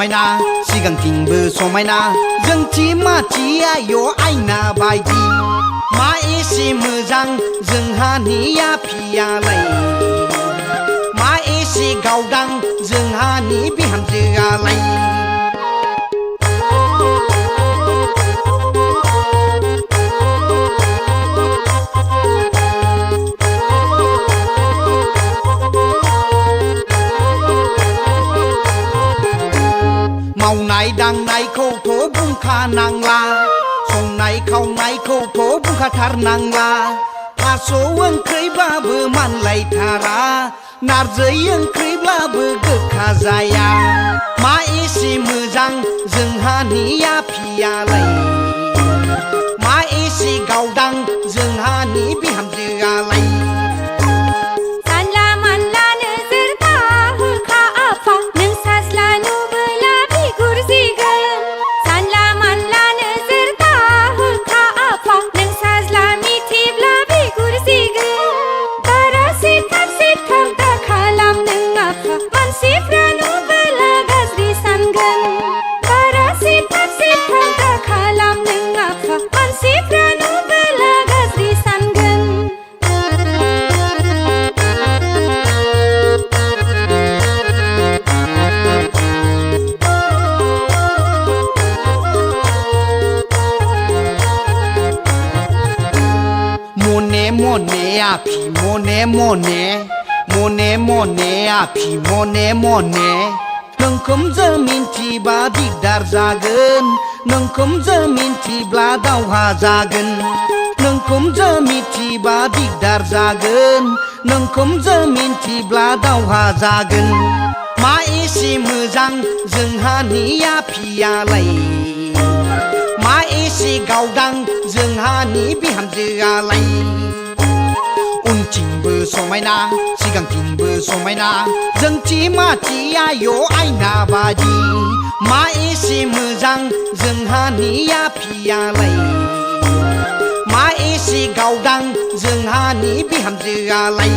समायना सिगांथिंबो समायना जोंथि माथिया य आयना बायदि मा एसे मोजां जोंहानिया फियालाय मा एसे गावदां जोंहानि बिहामजोआलाय मावनाय दांनायखौथ' बुंखानांला संनाय खावनायखौथ' बुंखाथारनांला थास' ओंख्रिब्लाबो मानलायथारा नारजि ओंख्रिब्लाबो गोखा जाया मा एसे मोजां जोंहानिया फियालाय मा एसे गावदां जोंहानि बिहामजोआलाय मने आफि मने मने मने मने आफि मने मने नोंखौसो मिन्थिबा दिगदार जागोन नोंखौसो मिन्थिब्ला दावहा जागोन नोंखौसो मिन्थिबा दिगदार जागोन नोंखौसो मिन्थिब्ला दावहा जागोन मा एसे मोजां जोंहानिया फियालाय मा एसे गावदां जोंहानि बिहामजोआलाय उनथिंबो समायना सिगांथिंबो समायना जोंथि माथिया य आयना बादि मा एसे मोजां जोंहानिया फियालाय मा एसे गावदां जोंहानि बिहामजोआलाय